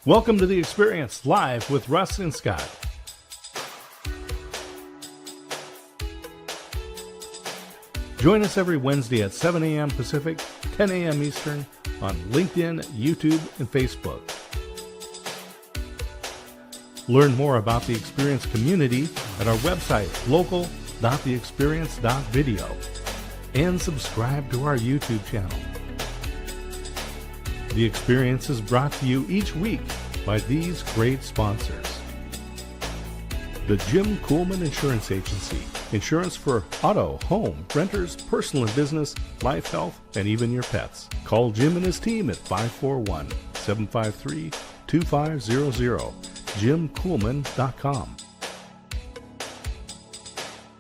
Welcome to The Experience, live with Russ and Scott. Join us every Wednesday at 7 a.m. Pacific, 10 a.m. Eastern on LinkedIn, YouTube, and Facebook. Learn more about the Experience community at our website, local.theexperience.video, and subscribe to our YouTube channel. The Experience is brought to you each week by these great sponsors. The Jim Coolman Insurance Agency. Insurance for auto, home, renters, personal and business, life, health, and even your pets. Call Jim and his team at 541-753-2500. JimCoolman.com.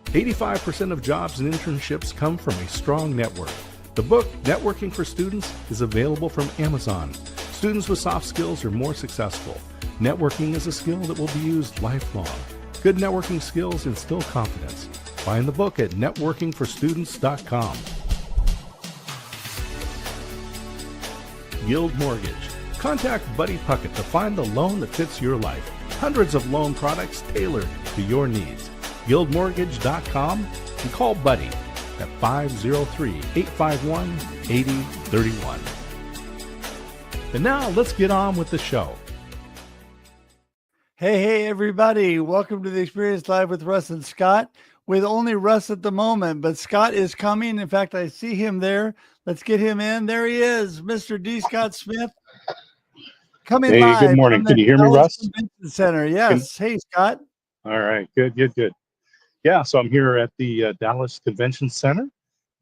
85% of jobs and internships come from a strong network. The book, Networking for Students, is available from Amazon. Students with soft skills are more successful. Networking is a skill that will be used lifelong. Good networking skills instill confidence. Find the book at networkingforstudents.com. Guild Mortgage. Contact Buddy Puckett to find the loan that fits your life. Hundreds of loan products tailored to your needs. Guildmortgage.com and call Buddy at 503-851-8031. And now let's get on with the show. Hey, everybody. Welcome to The Experience Live with Russ and Scott, with only Russ at the moment, but Scott is coming. In fact, I see him there. Let's get him in. There he is, Mr. D. Scott Smith. Coming live. Good morning. Can you hear me, Russ? Convention Center. Yes. Hey, Scott. All right. Good. Yeah, so I'm here at the Dallas Convention Center,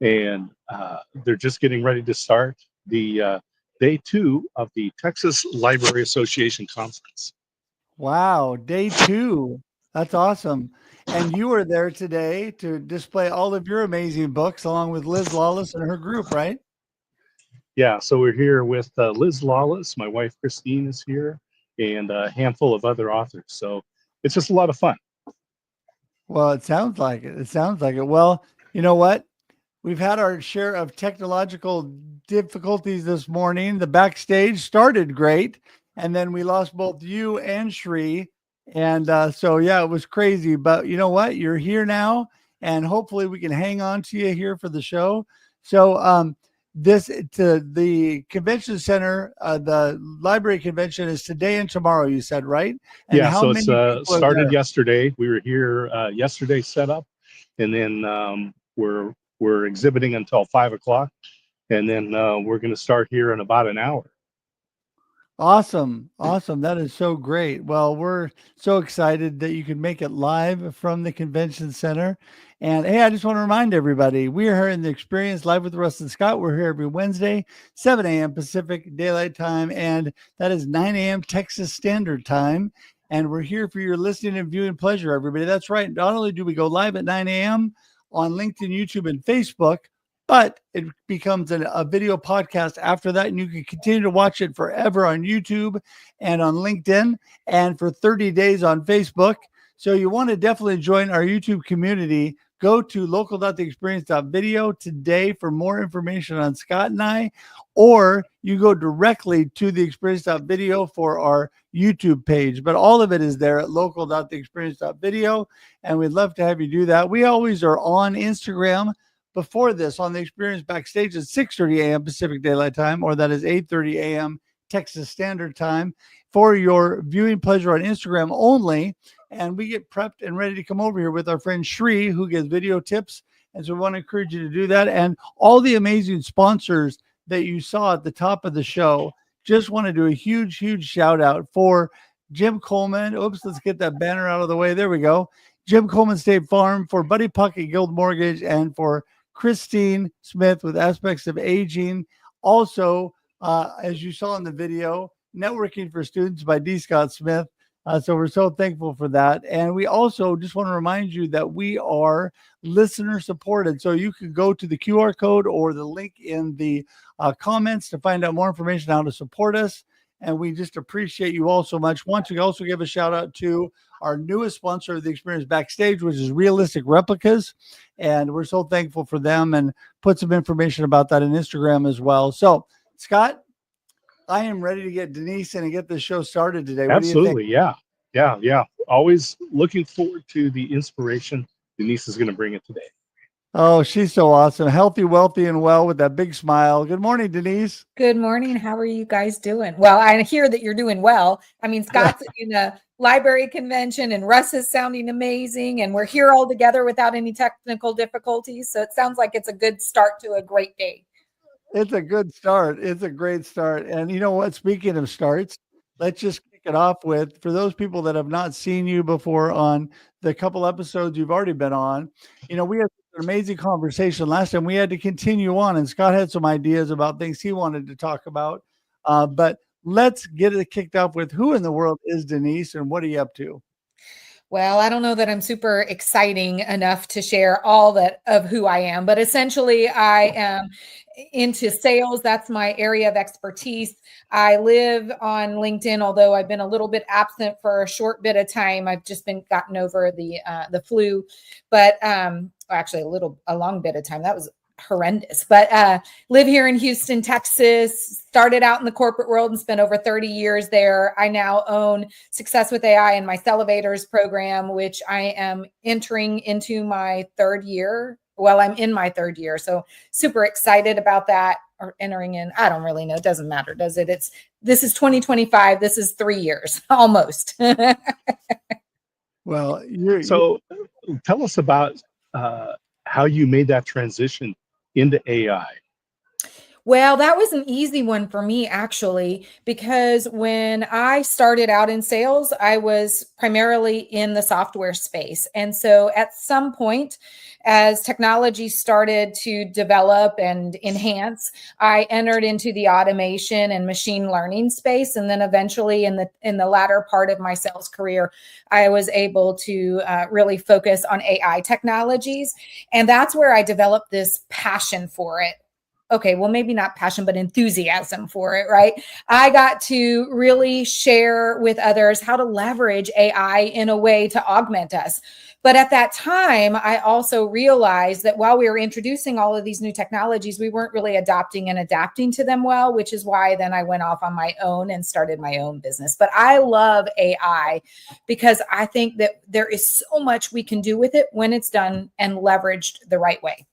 and they're just getting ready to start the day 2 of the Texas Library Association Conference. Wow, day 2. That's awesome. And you were there today to display all of your amazing books along with Liz Lawless and her group, right? Yeah, so we're here with Liz Lawless. My wife Christine is here, and a handful of other authors. So it's just a lot of fun. Well, it sounds like it. Well, you know what? We've had our share of technological difficulties this morning. The backstage started great, and then we lost both you and Shri. And so, yeah, it was crazy. But you know what? You're here now, and hopefully we can hang on to you here for the show. So the convention center, the library convention is today and tomorrow, you said, right? And yeah, so it's started yesterday. We were here yesterday set up, and then we're exhibiting until 5 o'clock, and then we're going to start here in about an hour. Awesome. That is so great. Well, we're so excited that you can make it live from the convention center. And hey, I just want to remind everybody, we are here in The Experience Live with Russ and Scott. We're here every Wednesday, 7 a.m. Pacific Daylight Time, and that is 9 a.m. Texas Standard Time. And we're here for your listening and viewing pleasure, everybody. That's right. Not only do we go live at 9 a.m. on LinkedIn, YouTube, and Facebook, but it becomes a video podcast after that, and you can continue to watch it forever on YouTube and on LinkedIn and for 30 days on Facebook. So you want to definitely join our YouTube community. Go to local.theexperience.video today for more information on Scott and I, or you go directly to theexperience.video for our YouTube page. But all of it is there at local.theexperience.video, and we'd love to have you do that. We always are on Instagram before this on The Experience Backstage at 6:30 a.m. Pacific Daylight Time, or that is 8:30 a.m. Texas Standard Time, for your viewing pleasure on Instagram only. And we get prepped and ready to come over here with our friend Shri, who gives video tips. And so we want to encourage you to do that. And all the amazing sponsors that you saw at the top of the show, just want to do a huge shout out for Jim Coleman. Oops, let's get that banner out of the way. There we go. Jim Coleman State Farm, for Buddy Puckett Guild Mortgage, and for Christine Smith with Aspects of Aging. Also, as you saw in the video, Networking for Students by D. Scott Smith. So we're so thankful for that. And we also just want to remind you that we are listener supported. So you can go to the QR code or the link in the comments to find out more information on how to support us. And we just appreciate you all so much. Want to also give a shout out to our newest sponsor of The Experience Backstage, which is Realistic Replicas. And we're so thankful for them, and put some information about that on Instagram as well. So, Scott, I am ready to get Denise in and get the show started today. What Absolutely. do you think? Yeah. Always looking forward to the inspiration Denise is going to bring it today. Oh, she's so awesome. Healthy, wealthy, and well with that big smile. Good morning, Denise. Good morning. How are you guys doing? Well, I hear that you're doing well. I mean, Scott's in a library convention and Russ is sounding amazing. And we're here all together without any technical difficulties. So it sounds like it's a good start to a great day. It's a good start. It's a great start. And you know what? Speaking of starts, let's just kick it off with, for those people that have not seen you before on the couple episodes you've already been on, we had an amazing conversation last time. We had to continue on, and Scott had some ideas about things he wanted to talk about. But let's get it kicked off with, who in the world is Denise and what are you up to? Well, I don't know that I'm super exciting enough to share all of who I am, but essentially I am into sales. That's my area of expertise. I live on LinkedIn, although I've been a little bit absent for a short bit of time. I've just been gotten over the flu, but actually a long bit of time. That was horrendous, but live here in Houston, Texas, started out in the corporate world and spent over 30 years there. I now own Success with AI and my Sellovatorz program, which I am entering into my third year. Well, I'm in my third year, so super excited about that, or entering in. I don't really know. It doesn't matter, does it? This is 2025. This is 3 years almost. Well, so tell us about how you made that transition into AI. Well, that was an easy one for me, actually, because when I started out in sales, I was primarily in the software space. And so at some point, as technology started to develop and enhance, I entered into the automation and machine learning space. And then eventually in the latter part of my sales career, I was able to really focus on AI technologies. And that's where I developed this passion for it. Okay, well, maybe not passion, but enthusiasm for it, right? I got to really share with others how to leverage AI in a way to augment us. But at that time, I also realized that while we were introducing all of these new technologies, we weren't really adopting and adapting to them well, which is why then I went off on my own and started my own business. But I love AI because I think that there is so much we can do with it when it's done and leveraged the right way.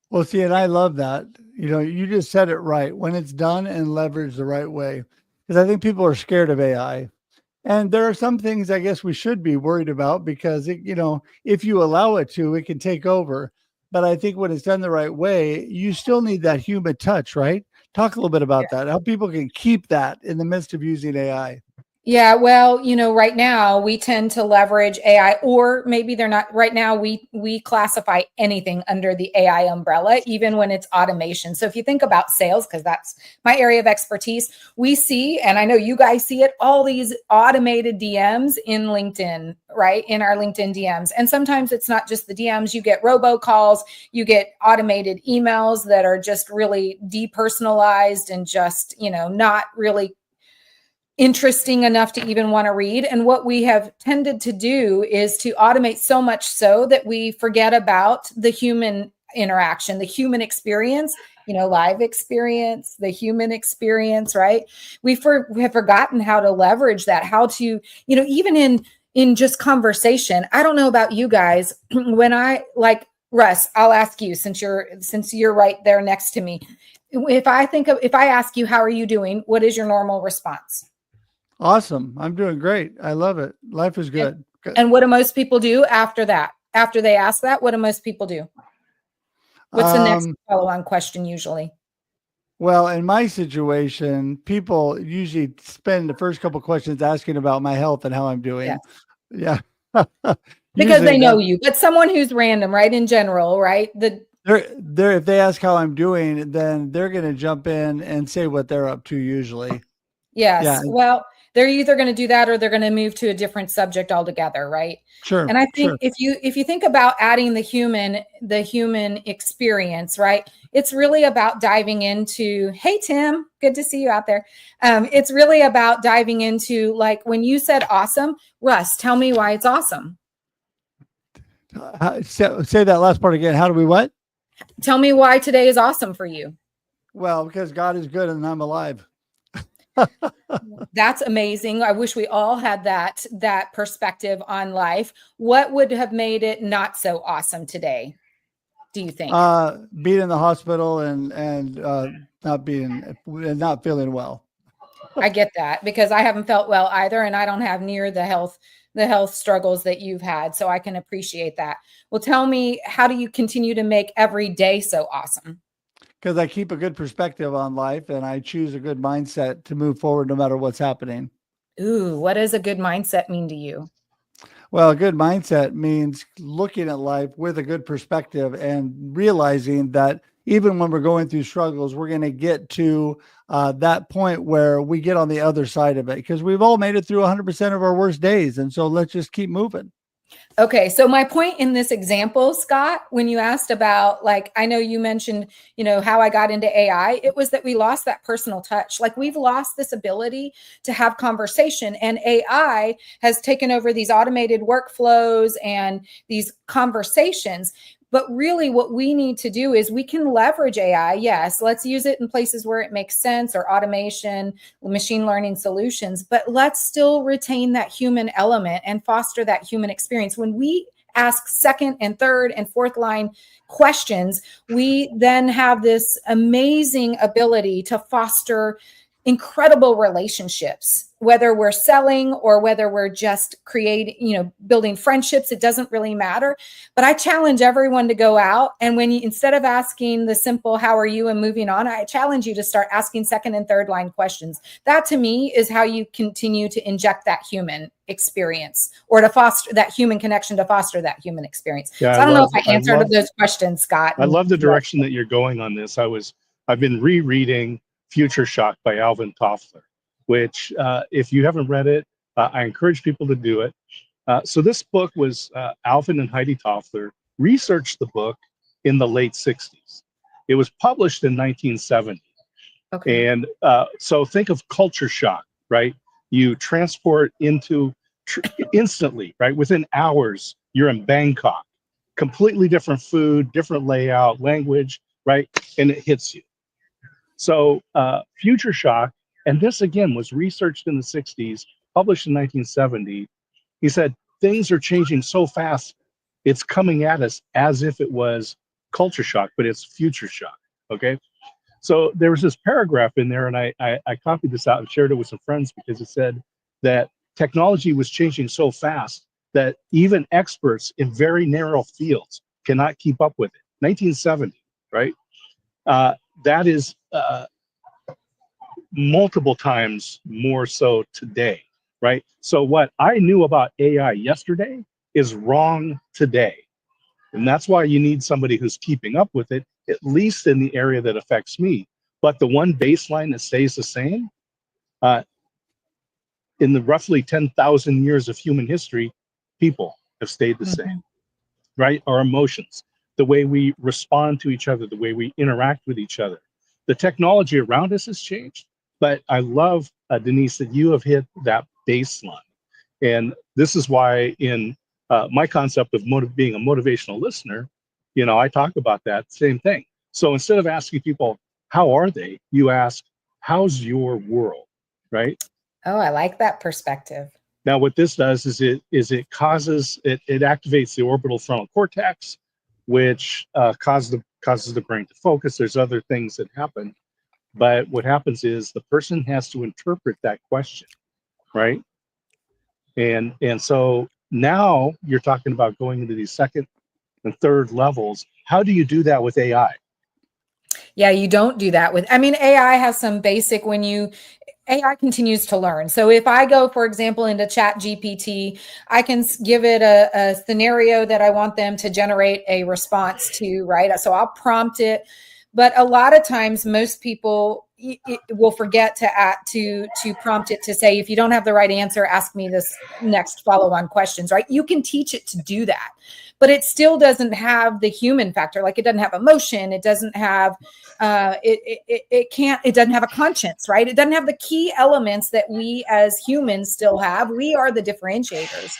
Well, see, and I love that. You just said it right. When it's done and leveraged the right way, because I think people are scared of AI. And there are some things I guess we should be worried about because, if you allow it to, it can take over. But I think when it's done the right way, you still need that human touch, right? Talk a little bit about that, how people can keep that in the midst of using AI. Yeah, well, right now we tend to leverage AI, or maybe they're not. Right now, we classify anything under the AI umbrella, even when it's automation. So if you think about sales, because that's my area of expertise, we see, and I know you guys see it, all these automated DMs in LinkedIn, right? In our LinkedIn DMs. And sometimes it's not just the DMs, you get robocalls, you get automated emails that are just really depersonalized and just, not really interesting enough to even want to read. And what we have tended to do is to automate so much so that we forget about the human interaction, the human experience, live experience, the human experience, right? We have forgotten how to leverage that, how to, even in just conversation. I don't know about you guys. When I, like, Russ, I'll ask you, since you're right there next to me. If I ask you, how are you doing? What is your normal response? Awesome. I'm doing great. I love it. Life is good. And what do most people do after that? After they ask that, what do most people do? What's the next follow-on question usually? Well, in my situation, people usually spend the first couple of questions asking about my health and how I'm doing. Yeah. Because they know you, but someone who's random, right? In general, right? If they ask how I'm doing, then they're going to jump in and say what they're up to usually. Yes. Yeah. Well, they're either going to do that or they're going to move to a different subject altogether, right? Sure. And I think if you think about adding the human experience, right? It's really about diving into, hey, Tim, good to see you out there. It's really about diving into, like, when you said awesome, Russ, tell me why it's awesome. Say that last part again. How do we what? Tell me why today is awesome for you. Well, because God is good and I'm alive. That's amazing. I wish we all had that perspective on life. What would have made it not so awesome today, do you think? Being in the hospital and not feeling well. I get that because I haven't felt well either, and I don't have near the health struggles that you've had. So I can appreciate that. Well, tell me, how do you continue to make every day so awesome? Because I keep a good perspective on life and I choose a good mindset to move forward no matter what's happening. Ooh, what does a good mindset mean to you? Well, a good mindset means looking at life with a good perspective and realizing that even when we're going through struggles, we're going to get to that point where we get on the other side of it, because we've all made it through 100% of our worst days. And so let's just keep moving. Okay. So my point in this example, Scott, when you asked about, like, I know you mentioned, how I got into AI, it was that we lost that personal touch. Like, we've lost this ability to have conversation, and AI has taken over these automated workflows and these conversations. But really what we need to do is we can leverage AI. Yes, let's use it in places where it makes sense, or automation, machine learning solutions, but let's still retain that human element and foster that human experience. When we ask second and third and fourth line questions, we then have this amazing ability to foster incredible relationships, whether we're selling or whether we're just creating, building friendships. It doesn't really matter. But I challenge everyone to go out, and when you, instead of asking the simple "how are you" and moving on, I challenge you to start asking second and third line questions. That to me is how you continue to inject that human experience, or to foster that human connection, to foster that human experience. Yeah, so I don't know if I answered those questions, Scott. I love the direction that you're going on this. I've been rereading Future Shock by Alvin Toffler, which if you haven't read it, I encourage people to do it. So this book was Alvin and Heidi Toffler researched the book in the late 60s. It was published in 1970. Okay. And so think of culture shock, right? You transport into instantly, right? Within hours, you're in Bangkok, completely different food, different layout, language, right? And it hits you. So Future Shock, and this again was researched in the 60s, published in 1970. He said, things are changing so fast, it's coming at us as if it was culture shock, but it's future shock, okay? So there was this paragraph in there, and I copied this out and shared it with some friends, because it said that technology was changing so fast that even experts in very narrow fields cannot keep up with it. 1970, right? That is multiple times more so today, right? So what I knew about AI yesterday is wrong today. And that's why you need somebody who's keeping up with it, at least in the area that affects me. But the one baseline that stays the same, in the roughly 10,000 years of human history, people have stayed the same, right? Our emotions, the way we respond to each other, the way we interact with each other. The technology around us has changed, but I love, Denise, that you have hit that baseline. And this is why in my concept of being a motivational listener, I talk about that same thing. So instead of asking people, how are they? You ask, how's your world, right? Oh, I like that perspective. Now, what this does is it activates the orbital frontal cortex, which causes the brain to focus. There's other things that happen, but what happens is the person has to interpret that question, right? And so now you're talking about going into these second and third levels. How do you do that with AI? Yeah, you don't do that with, AI has some basic, AI continues to learn. So if I go, for example, into Chat GPT, I can give it a scenario that I want them to generate a response to, right? So I'll prompt it. But a lot of times, most people will forget to prompt it to say, if you don't have the right answer, ask me this next follow-on questions, right? You can teach it to do that, but it still doesn't have the human factor. Like, it doesn't have emotion. It doesn't have, it doesn't have a conscience, right? It doesn't have the key elements that we as humans still have. We are the differentiators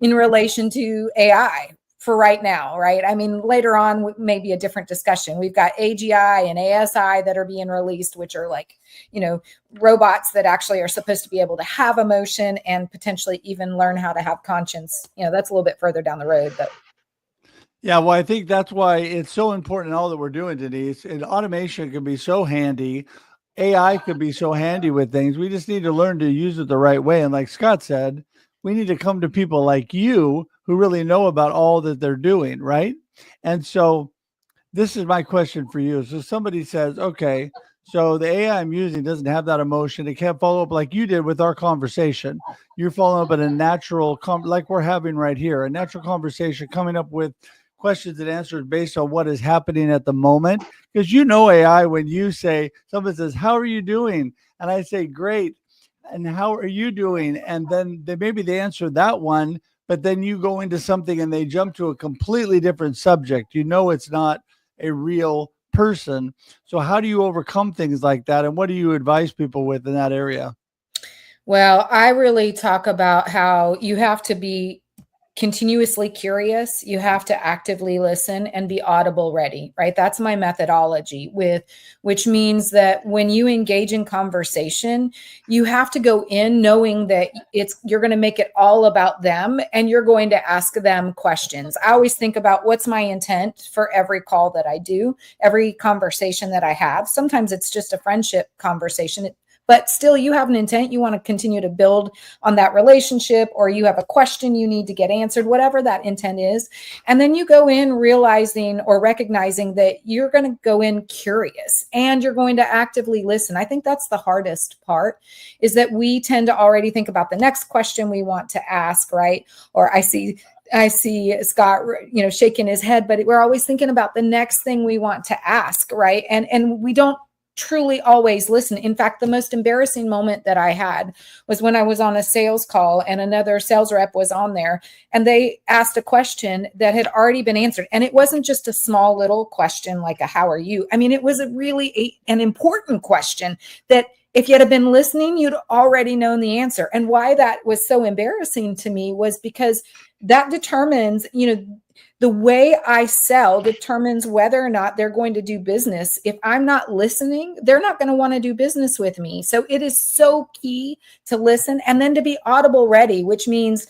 in relation to AI. for right now, right? I mean, later on, maybe a different discussion. We've got AGI and ASI that are being released, which are like, robots that actually are supposed to be able to have emotion and potentially even learn how to have conscience. That's a little bit further down the road, but. Yeah, well, I think that's why it's so important in all that we're doing, Denise. And automation can be so handy. AI could be so handy with things. We just need to learn to use it the right way. And like Scott said, we need to come to people like you who really know about all that they're doing, right? And so this is my question for you. So somebody says, okay, so the AI I'm using doesn't have that emotion. It can't follow up like you did with our conversation. You're following up at a natural, like we're having right here, a natural conversation, coming up with questions and answers based on what is happening at the moment. Because AI, when you say, someone says, how are you doing? And I say, great. And how are you doing? And then maybe they answer that one, but then you go into something and they jump to a completely different subject. It's not a real person. So how do you overcome things like that? And what do you advise people with in that area? Well, I really talk about how you have to be continuously curious. You have to actively listen and be audible ready, right? That's my methodology, which means that when you engage in conversation, you have to go in knowing that you're going to make it all about them and you're going to ask them questions. I always think about what's my intent for every call that I do, every conversation that I have. Sometimes it's just a friendship conversation. But still, you have an intent. You want to continue to build on that relationship, or you have a question you need to get answered, whatever that intent is. And then you go in realizing or recognizing that you're going to go in curious and you're going to actively listen. I think that's the hardest part, is that we tend to already think about the next question we want to ask, right? Or I see Scott, shaking his head, but we're always thinking about the next thing we want to ask, right? And we don't truly always listen. In fact, the most embarrassing moment that I had was when I was on a sales call and another sales rep was on there and they asked a question that had already been answered. And it wasn't just a small little question like a how are you? I mean, it was an important question that if you had been listening, you'd already known the answer. And why that was so embarrassing to me was because that determines, the way I sell determines whether or not they're going to do business. If I'm not listening, they're not going to want to do business with me. So it is so key to listen and then to be audible ready, which means,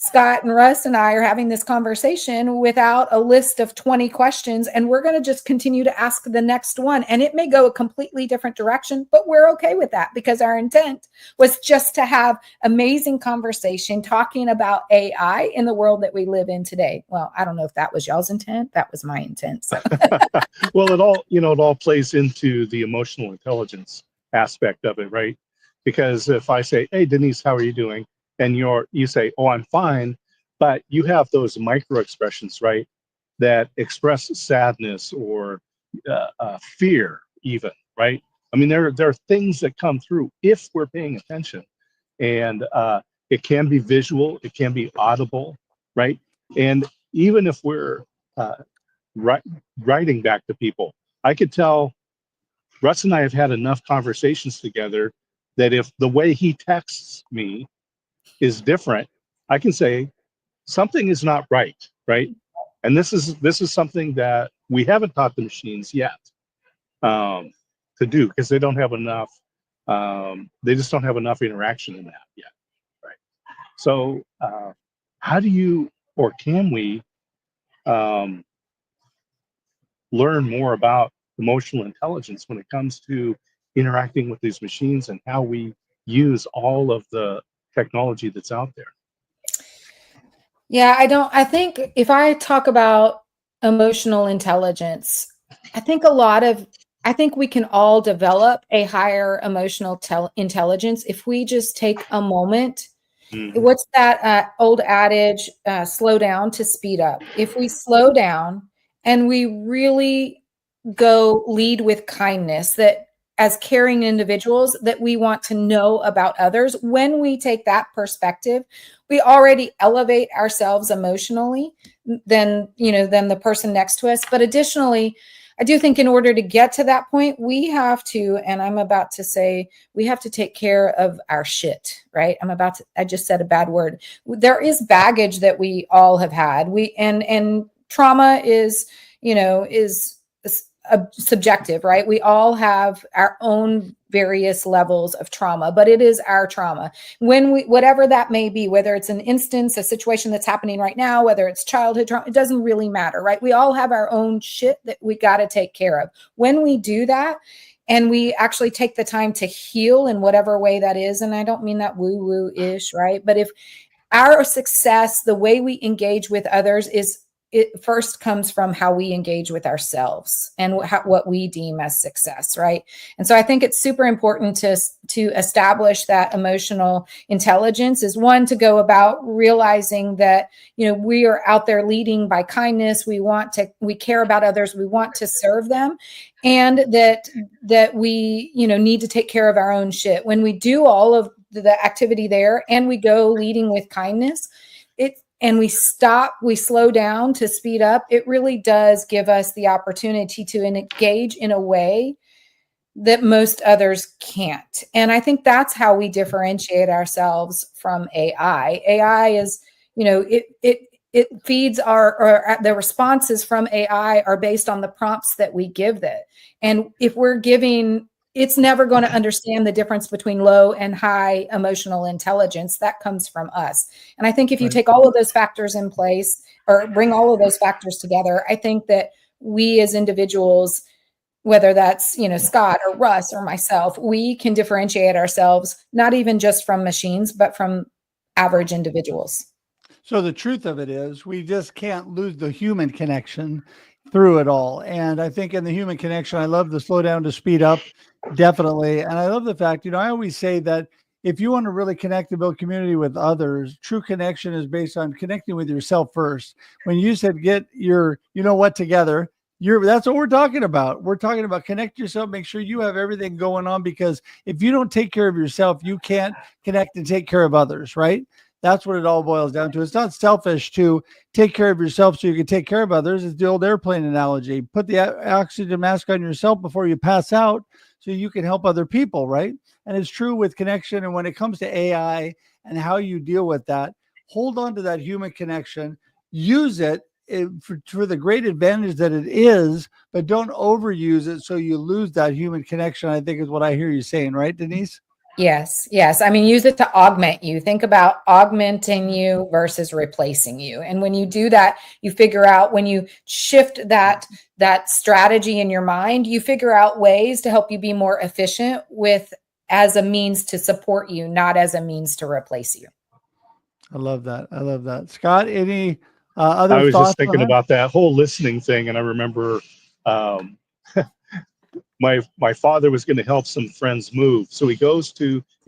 Scott and Russ and I are having this conversation without a list of 20 questions, and we're going to just continue to ask the next one. And it may go a completely different direction, but we're okay with that because our intent was just to have amazing conversation talking about AI in the world that we live in today. Well, I don't know if that was y'all's intent. That was my intent. So. Well, it all plays into the emotional intelligence aspect of it, right? Because if I say, hey, Denise, how are you doing? And you say, oh, I'm fine, but you have those micro expressions, right, that express sadness or fear even, right? I mean, there are things that come through if we're paying attention. And it can be visual, it can be audible, right? And even if we're writing back to people, I could tell Russ and I have had enough conversations together that if the way he texts me is different, I can say something is not right, right? And this is something that we haven't taught the machines yet to do because they don't have enough. They just don't have enough interaction in that yet, right? So how do you or can we learn more about emotional intelligence when it comes to interacting with these machines and how we use all of the technology that's out there? Yeah, I think if I talk about emotional intelligence, I think we can all develop a higher emotional intelligence if we just take a moment. Mm-hmm. What's that old adage, slow down to speed up? If we slow down and we really go lead with kindness, that as caring individuals that we want to know about others, when we take that perspective, we already elevate ourselves emotionally than the person next to us. But additionally, I do think in order to get to that point, we have to, and I'm about to say, we have to take care of our shit, right? I just said a bad word. There is baggage that we all have had. And trauma is, subjective, right? We all have our own various levels of trauma, but it is our trauma. Whatever that may be, whether it's an instance, a situation that's happening right now, whether it's childhood trauma, it doesn't really matter, right? We all have our own shit that we got to take care of. When we do that, and we actually take the time to heal in whatever way that is, and I don't mean that woo-woo-ish, right? But if our success, the way we engage with others it first comes from how we engage with ourselves and what we deem as success, right? And so I think it's super important to establish that emotional intelligence is one, to go about realizing that, we are out there leading by kindness. We care about others. We want to serve them. And that we, need to take care of our own shit. When we do all of the activity there and we go leading with kindness, and we slow down to speed up, it really does give us the opportunity to engage in a way that most others can't. And I think that's how we differentiate ourselves from AI. AI is, it feeds the responses from AI are based on the prompts that we give it. And if we're giving, it's never going to understand the difference between low and high emotional intelligence. That comes from us. And I think if you take all of those factors in place or bring all of those factors together, I think that we as individuals, whether that's, Scott or Russ or myself, we can differentiate ourselves, not even just from machines, but from average individuals. So the truth of it is we just can't lose the human connection through it all. And I think in the human connection, I love the slow down to speed up. Definitely. And I love the fact, I always say that if you want to really connect and build community with others, true connection is based on connecting with yourself first. When you said get your, together, that's what we're talking about. We're talking about connect yourself, make sure you have everything going on, because if you don't take care of yourself, you can't connect and take care of others, right? That's what it all boils down to. It's not selfish to take care of yourself so you can take care of others. It's the old airplane analogy. Put the oxygen mask on yourself before you pass out so you can help other people, right? And it's true with connection. And when it comes to AI and how you deal with that, hold on to that human connection, use it for the great advantage that it is, but don't overuse it so you lose that human connection, I think is what I hear you saying, right, Denise? Yes. I mean, use it to augment you. Think about augmenting you versus replacing you. And when you do that, you figure out, when you shift that strategy in your mind, you figure out ways to help you be more efficient as a means to support you, not as a means to replace you. I love that. Scott, any other thoughts? I was just thinking about that whole listening thing, and I remember my father was going to help some friends move. So he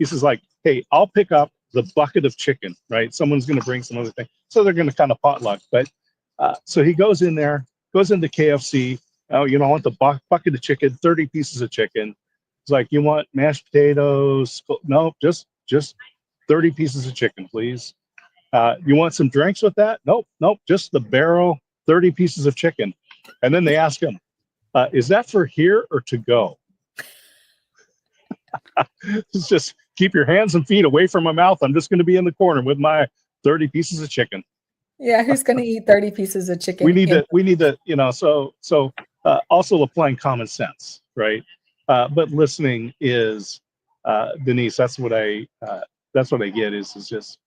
says like, hey, I'll pick up the bucket of chicken, right? Someone's going to bring some other thing. So they're going to kind of potluck. But so he goes into KFC. Oh, I want the bucket of chicken, 30 pieces of chicken. It's like, you want mashed potatoes? No, just 30 pieces of chicken, please. You want some drinks with that? Nope, just the barrel, 30 pieces of chicken. And then they ask him, is that for here or to go? It's just keep your hands and feet away from my mouth. I'm just going to be in the corner with my 30 pieces of chicken. Yeah, who's going to eat 30 pieces of chicken? We need to, so also applying common sense, right? But listening is, Denise, that's what I get is just,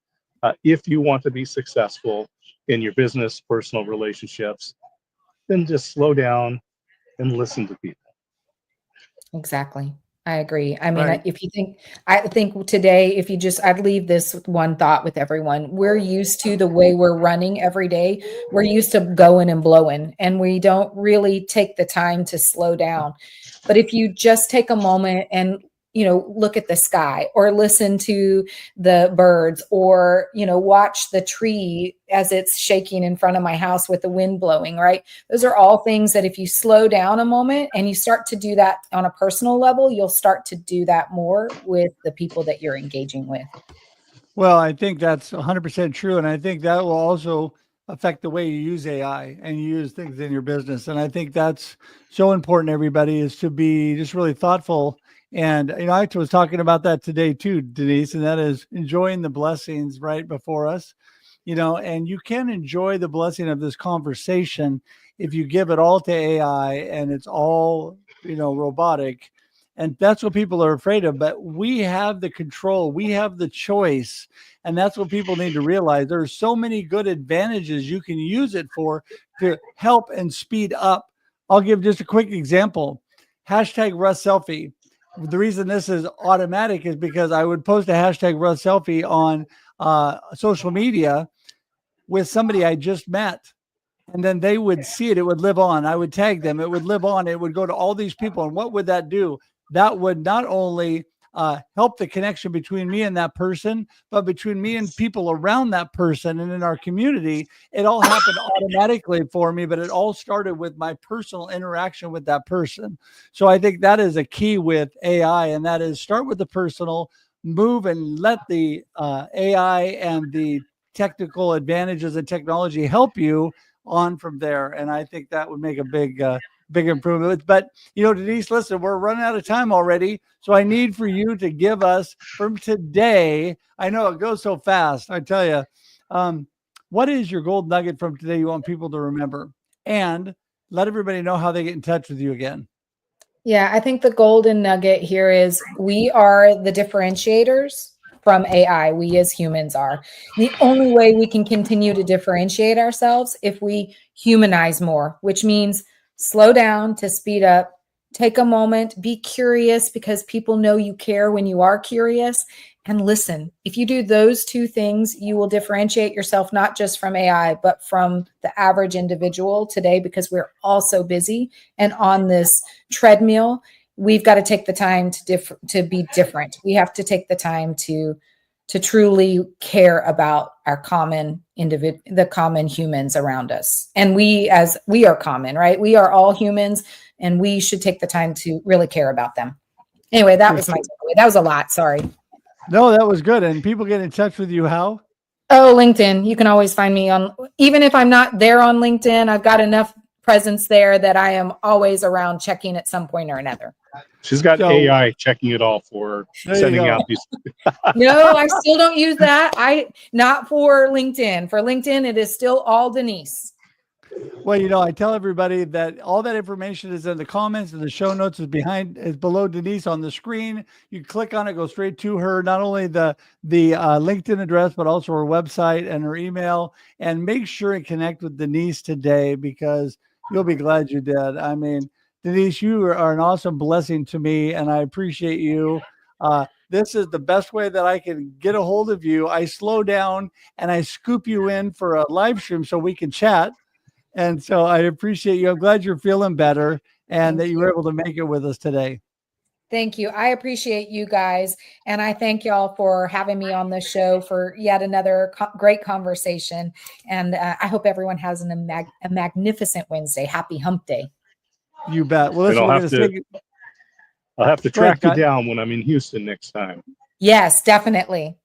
if you want to be successful in your business, personal relationships, then just slow down and listen to people. Exactly. I agree. I mean, Right. I think today, I'd leave this with one thought with everyone. We're used to the way we're running every day. We're used to going and blowing, and we don't really take the time to slow down. But if you just take a moment and look at the sky, or listen to the birds, or, watch the tree as it's shaking in front of my house with the wind blowing, right? Those are all things that if you slow down a moment and you start to do that on a personal level, you'll start to do that more with the people that you're engaging with. Well, I think that's 100% true. And I think that will also affect the way you use AI and you use things in your business. And I think that's so important, everybody, is to be just really thoughtful. And, I was talking about that today too, Denise, and that is enjoying the blessings right before us, and you can enjoy the blessing of this conversation if you give it all to AI and it's all, robotic. And that's what people are afraid of. But we have the control, we have the choice. And that's what people need to realize. There are so many good advantages you can use it for to help and speed up. I'll give just a quick example. Hashtag Russ selfie. The reason this is automatic is because I would post a hashtag Russ selfie on social media with somebody I just met. And then they would see it. It would live on. I would tag them. It would live on. It would go to all these people. And what would that do? That would not only help the connection between me and that person, but between me and people around that person and in our community. It all happened automatically for me, but it all started with my personal interaction with that person. So I think that is a key with AI, and that is start with the personal, move and let the AI and the technical advantages of technology help you on from there. And I think that would make a big improvement. But, Denise, listen, we're running out of time already. So I need for you to give us from today. I know it goes so fast. I tell you, what is your gold nugget from today you want people to remember? And let everybody know how they get in touch with you again. Yeah, I think the golden nugget here is we are the differentiators from AI. We as humans are. The only way we can continue to differentiate ourselves if we humanize more, which means slow down to speed up, take a moment, be curious because people know you care when you are curious, and listen. If you do those two things, you will differentiate yourself not just from AI, but from the average individual today, because we're all so busy and on this treadmill. We've got to take the time to be different. We have to take the time to truly care about our common the common humans around us. And we are common, right? We are all humans, and we should take the time to really care about them. Anyway, that was my takeaway. That was a lot. Sorry. No, that was good. And people get in touch with you how? Oh, LinkedIn. You can always find me on, even if I'm not there on LinkedIn, I've got enough presence there that I am always around checking at some point or another. She's got AI checking it all for her, sending out these. No, I still don't use that. Not for LinkedIn. For LinkedIn, it is still all Denise. Well, I tell everybody that all that information is in the comments, and the show notes is below Denise on the screen. You click on it, go straight to her, not only the LinkedIn address, but also her website and her email. And make sure and connect with Denise today, because you'll be glad you did. I mean, Denise, you are an awesome blessing to me, and I appreciate you. This is the best way that I can get a hold of you. I slow down and I scoop you in for a live stream so we can chat. And so I appreciate you. I'm glad you're feeling better and that you were able to make it with us today. Thank you. I appreciate you guys. And I thank y'all for having me on the show for yet another great conversation. And I hope everyone has a magnificent Wednesday. Happy hump day. You bet. Well, listen, I'll have to track you down when I'm in Houston next time. Yes, definitely.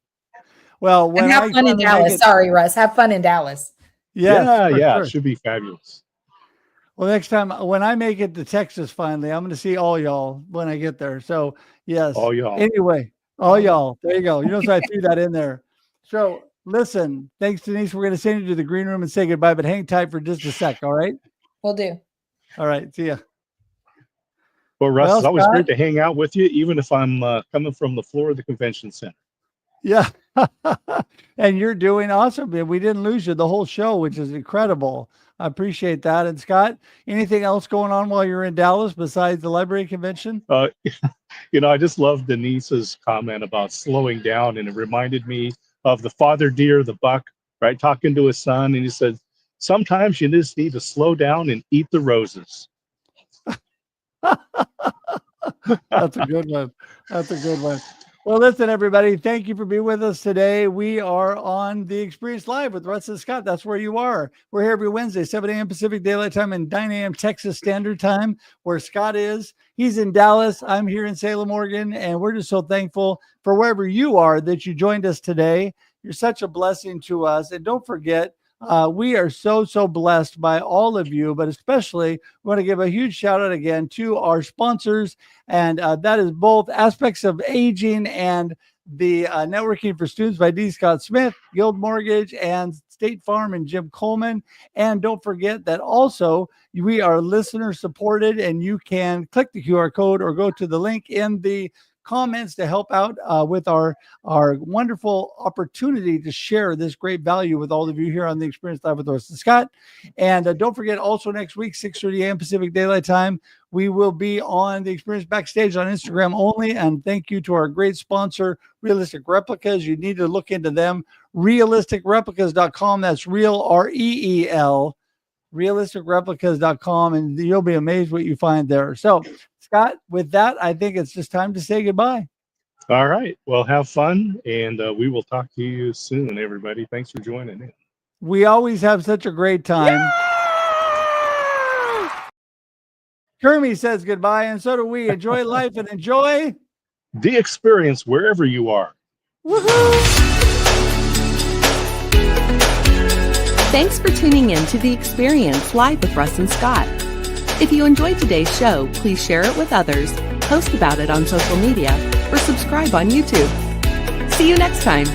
Well, and have fun in Dallas. Sorry, Russ. Have fun in Dallas. Yes, yeah. Sure. It should be fabulous. Well, next time when I make it to Texas, finally, I'm going to see all y'all when I get there. So, yes. All y'all. Anyway, all y'all. There you go. So I threw that in there. So, listen, thanks, Denise. We're going to send you to the green room and say goodbye, but hang tight for just a sec. All right? Will do. All right. See ya. Well, Russ, it's always great to hang out with you, even if I'm coming from the floor of the convention center. Yeah. And you're doing awesome. We didn't lose you the whole show, which is incredible. I appreciate that. And Scott, anything else going on while you're in Dallas besides the library convention? I just love Denise's comment about slowing down. And it reminded me of the father deer, the buck, right? Talking to his son. And he said, sometimes you just need to slow down and eat the roses. That's a good one. That's a good one. Well, listen, everybody, thank you for being with us today. We are on The Experience Live with Russ and Scott. That's where you are. We're here every Wednesday, 7 a.m. Pacific Daylight Time and 9 a.m. Texas Standard Time, where Scott is. He's in Dallas. I'm here in Salem, Oregon, and we're just so thankful for wherever you are that you joined us today. You're such a blessing to us. And don't forget, We are so blessed by all of you, but especially we want to give a huge shout out again to our sponsors. And that is both Aspects of Aging and the Networking for Students by D. Scott Smith, Guild Mortgage, and State Farm, and Jim Coleman. And don't forget that also we are listener supported, and you can click the QR code or go to the link in the comments to help out with our wonderful opportunity to share this great value with all of you here on the Experience Live with Russ and Scott. And don't forget, also next week, 6:30 a.m. Pacific Daylight Time, we will be on the Experience Backstage on Instagram only. And thank you to our great sponsor, Realistic Replicas. You need to look into them. RealisticReplicas.com. That's real, REEL. RealisticReplicas.com. And you'll be amazed what you find there. So, Scott, with that, I think it's just time to say goodbye. All right. Well, have fun, and we will talk to you soon, everybody. Thanks for joining in. We always have such a great time. Kermie says goodbye, and so do we. Enjoy life and enjoy the experience wherever you are. Woohoo! Thanks for tuning in to The Experience Live with Russ and Scott. If you enjoyed today's show, please share it with others, post about it on social media, or subscribe on YouTube. See you next time.